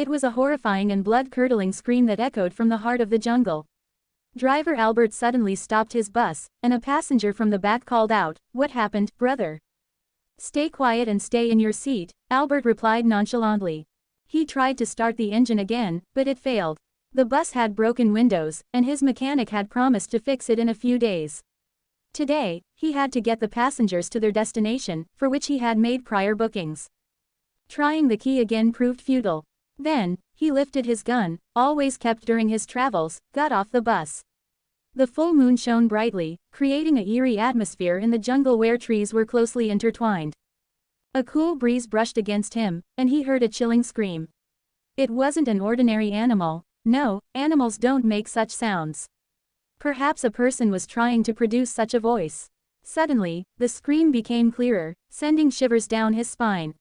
It was a horrifying and blood-curdling scream that echoed from the heart of the jungle. Driver Albert suddenly stopped his bus, and a passenger from the back called out, "What happened, brother?" "Stay quiet and stay in your seat," Albert replied nonchalantly. He tried to start the engine again, but it failed. The bus had broken windows, and his mechanic had promised to fix it in a few days. Today, he had to get the passengers to their destination, for which he had made prior bookings. Trying the key again proved futile. Then, he lifted his gun, always kept during his travels, got off the bus. The full moon shone brightly, creating an eerie atmosphere in the jungle where trees were closely intertwined. A cool breeze brushed against him, and he heard a chilling scream. It wasn't an ordinary animal. No, animals don't make such sounds. Perhaps a person was trying to produce such a voice. Suddenly, the scream became clearer, sending shivers down his spine.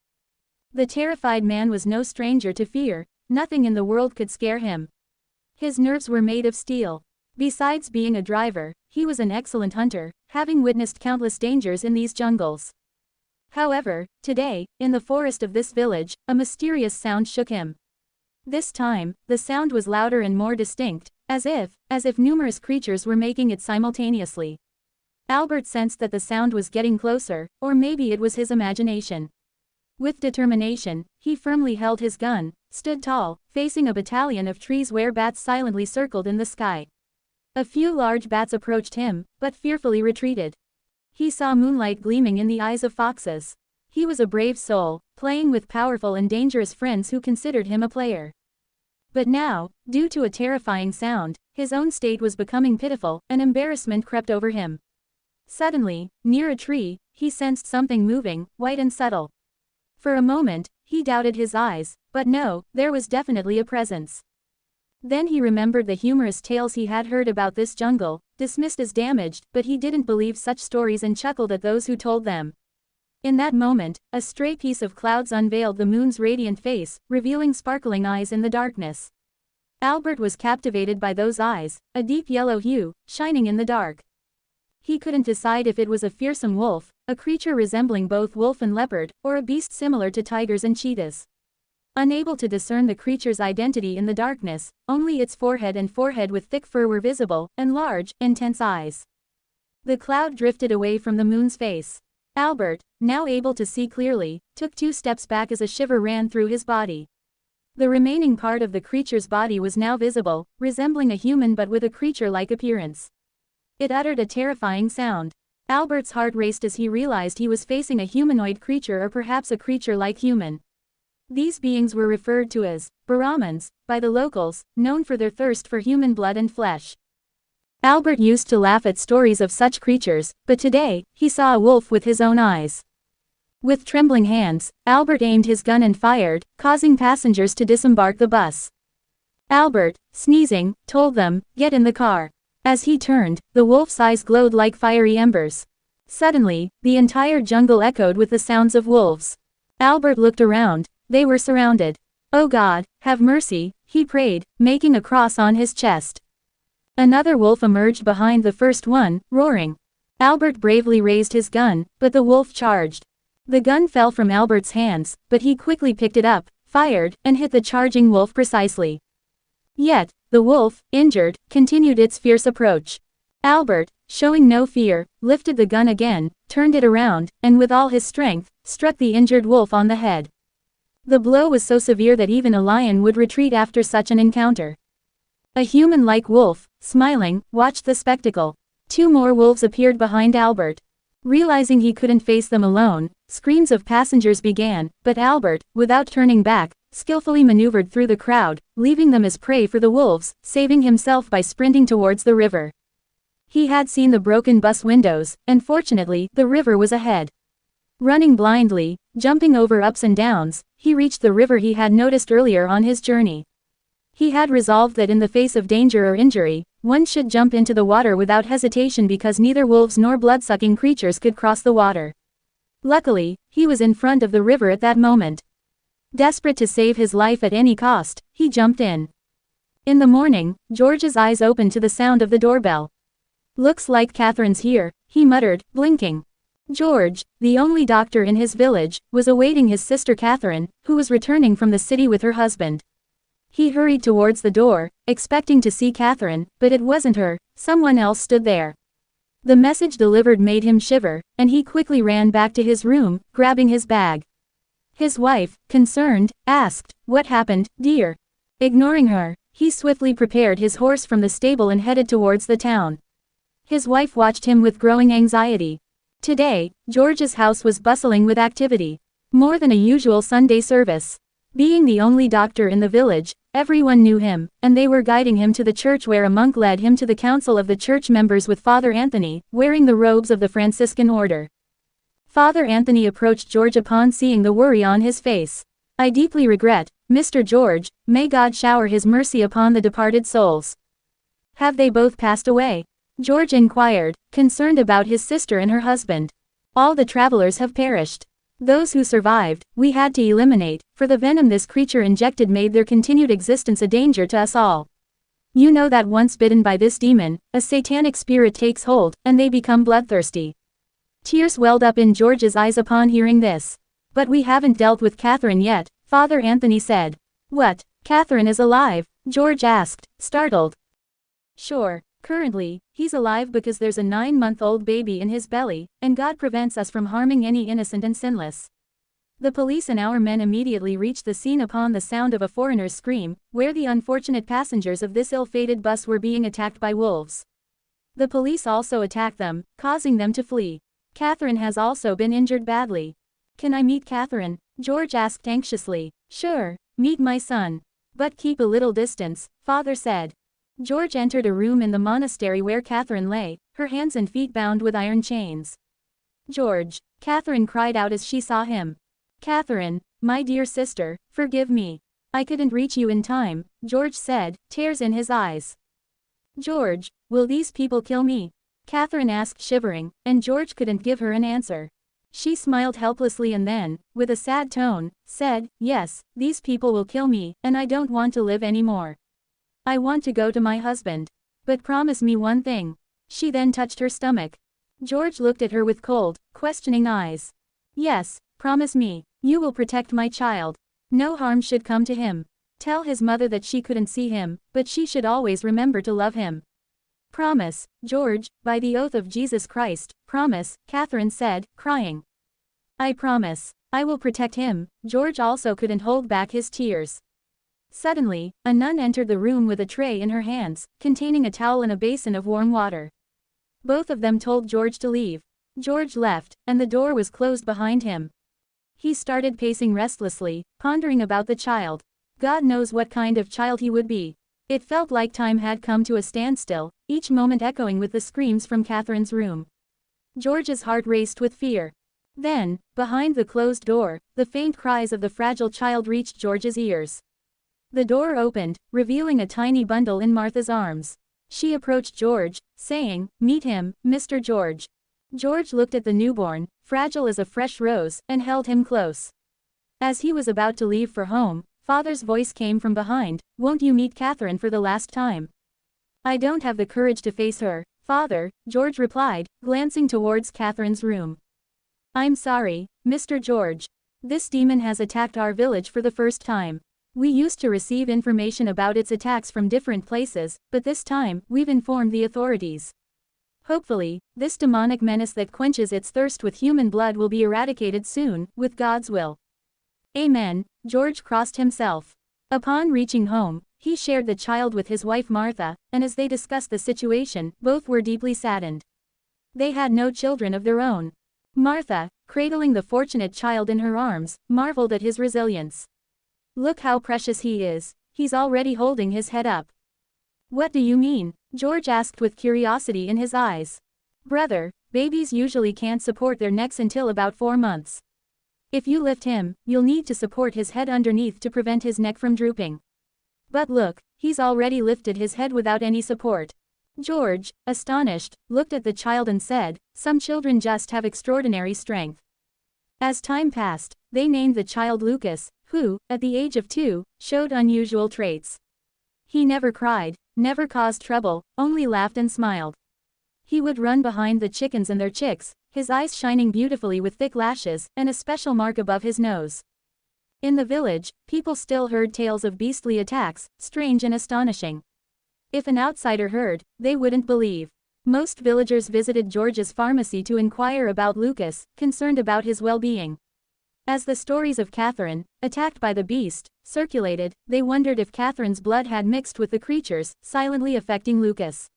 The terrified man was no stranger to fear. Nothing in the world could scare him. His nerves were made of steel. Besides being a driver, he was an excellent hunter, having witnessed countless dangers in these jungles. However, today, in the forest of this village, a mysterious sound shook him. This time, the sound was louder and more distinct, as if numerous creatures were making it simultaneously. Albert sensed that the sound was getting closer, or maybe it was his imagination. With determination, he firmly held his gun, stood tall, facing a battalion of trees where bats silently circled in the sky. A few large bats approached him, but fearfully retreated. He saw moonlight gleaming in the eyes of foxes. He was a brave soul, playing with powerful and dangerous friends who considered him a player. But now, due to a terrifying sound, his own state was becoming pitiful, and embarrassment crept over him. Suddenly, near a tree, he sensed something moving, white and subtle. For a moment, he doubted his eyes, but no, there was definitely a presence. Then he remembered the humorous tales he had heard about this jungle, dismissed as damaged, but he didn't believe such stories and chuckled at those who told them. In that moment, a stray piece of clouds unveiled the moon's radiant face, revealing sparkling eyes in the darkness. Albert was captivated by those eyes, a deep yellow hue, shining in the dark. He couldn't decide if it was a fearsome wolf, a creature resembling both wolf and leopard, or a beast similar to tigers and cheetahs. Unable to discern the creature's identity in the darkness, only its forehead with thick fur were visible, and large, intense eyes. The cloud drifted away from the moon's face. Albert, now able to see clearly, took 2 steps back as a shiver ran through his body. The remaining part of the creature's body was now visible, resembling a human but with a creature-like appearance. It uttered a terrifying sound. Albert's heart raced as he realized he was facing a humanoid creature, or perhaps a creature like human. These beings were referred to as Brahmins by the locals, known for their thirst for human blood and flesh. Albert used to laugh at stories of such creatures, but today, he saw a wolf with his own eyes. With trembling hands, Albert aimed his gun and fired, causing passengers to disembark the bus. Albert, sneezing, told them, "Get in the car." As he turned, the wolf's eyes glowed like fiery embers. Suddenly, the entire jungle echoed with the sounds of wolves. Albert looked around. They were surrounded. "Oh God, have mercy," he prayed, making a cross on his chest. Another wolf emerged behind the first one, roaring. Albert bravely raised his gun, but the wolf charged. The gun fell from Albert's hands, but he quickly picked it up, fired, and hit the charging wolf precisely. Yet, the wolf, injured, continued its fierce approach. Albert, showing no fear, lifted the gun again, turned it around, and with all his strength, struck the injured wolf on the head. The blow was so severe that even a lion would retreat after such an encounter. A human-like wolf, smiling, watched the spectacle. 2 more wolves appeared behind Albert. Realizing he couldn't face them alone, screams of passengers began, but Albert, without turning back, skillfully maneuvered through the crowd, leaving them as prey for the wolves, saving himself by sprinting towards the river. He had seen the broken bus windows, and fortunately, the river was ahead. Running blindly, jumping over ups and downs, he reached the river he had noticed earlier on his journey. He had resolved that in the face of danger or injury, one should jump into the water without hesitation because neither wolves nor blood-sucking creatures could cross the water. Luckily, he was in front of the river at that moment. Desperate to save his life at any cost, he jumped in. In the morning, George's eyes opened to the sound of the doorbell. "Looks like Catherine's here," he muttered, blinking. George, the only doctor in his village, was awaiting his sister Catherine, who was returning from the city with her husband. He hurried towards the door, expecting to see Catherine, but it wasn't her, someone else stood there. The message delivered made him shiver, and he quickly ran back to his room, grabbing his bag. His wife, concerned, asked, "What happened, dear?" Ignoring her, he swiftly prepared his horse from the stable and headed towards the town. His wife watched him with growing anxiety. Today, George's house was bustling with activity. More than a usual Sunday service. Being the only doctor in the village, everyone knew him, and they were guiding him to the church where a monk led him to the council of the church members with Father Anthony, wearing the robes of the Franciscan order. Father Anthony approached George upon seeing the worry on his face. "I deeply regret, Mr. George, may God shower his mercy upon the departed souls." "Have they both passed away?" George inquired, concerned about his sister and her husband. "All the travelers have perished. Those who survived, we had to eliminate, for the venom this creature injected made their continued existence a danger to us all. You know that once bitten by this demon, a satanic spirit takes hold, and they become bloodthirsty." Tears welled up in George's eyes upon hearing this. "But we haven't dealt with Catherine yet," Father Anthony said. "What, Catherine is alive?" George asked, startled. "Sure. Currently, he's alive because there's a 9-month-old baby in his belly, and God prevents us from harming any innocent and sinless." The police and our men immediately reached the scene upon the sound of a foreigner's scream, where the unfortunate passengers of this ill-fated bus were being attacked by wolves. The police also attacked them, causing them to flee. "Catherine has also been injured badly." "Can I meet Catherine?" George asked anxiously. "Sure, meet my son. But keep a little distance," Father said. George entered a room in the monastery where Catherine lay, her hands and feet bound with iron chains. "George," Catherine cried out as she saw him. "Catherine, my dear sister, forgive me. I couldn't reach you in time," George said, tears in his eyes. "George, will these people kill me?" Catherine asked shivering, and George couldn't give her an answer. She smiled helplessly and then, with a sad tone, said, "Yes, these people will kill me, and I don't want to live anymore. I want to go to my husband. But promise me one thing." She then touched her stomach. George looked at her with cold, questioning eyes. "Yes, promise me, you will protect my child. No harm should come to him. Tell his mother that she couldn't see him, but she should always remember to love him." "Promise, George, by the oath of Jesus Christ, promise," Catherine said, crying. "I promise. I will protect him." George also couldn't hold back his tears. Suddenly, a nun entered the room with a tray in her hands, containing a towel and a basin of warm water. Both of them told George to leave. George left, and the door was closed behind him. He started pacing restlessly, pondering about the child. God knows what kind of child he would be. It felt like time had come to a standstill, each moment echoing with the screams from Catherine's room. George's heart raced with fear. Then, behind the closed door, the faint cries of the fragile child reached George's ears. The door opened, revealing a tiny bundle in Martha's arms. She approached George, saying, "Meet him, Mr. George." George looked at the newborn, fragile as a fresh rose, and held him close. As he was about to leave for home, Father's voice came from behind, "Won't you meet Catherine for the last time?" "I don't have the courage to face her, Father," George replied, glancing towards Catherine's room. "I'm sorry, Mr. George. This demon has attacked our village for the first time. We used to receive information about its attacks from different places, but this time, we've informed the authorities. Hopefully, this demonic menace that quenches its thirst with human blood will be eradicated soon, with God's will." "Amen," George crossed himself. Upon reaching home, he shared the child with his wife Martha, and as they discussed the situation, both were deeply saddened. They had no children of their own. Martha, cradling the fortunate child in her arms, marveled at his resilience. "Look how precious he is. He's already holding his head up." "What do you mean?" George asked with curiosity in his eyes. "Brother, babies usually can't support their necks until about 4 months. If you lift him, you'll need to support his head underneath to prevent his neck from drooping. But look, he's already lifted his head without any support." George, astonished, looked at the child and said, "Some children just have extraordinary strength." As time passed, they named the child Lucas, who, at the age of 2, showed unusual traits. He never cried, never caused trouble, only laughed and smiled. He would run behind the chickens and their chicks, his eyes shining beautifully with thick lashes, and a special mark above his nose. In the village, people still heard tales of beastly attacks, strange and astonishing. If an outsider heard, they wouldn't believe. Most villagers visited George's pharmacy to inquire about Lucas, concerned about his well-being. As the stories of Catherine, attacked by the beast, circulated, they wondered if Catherine's blood had mixed with the creatures, silently affecting Lucas.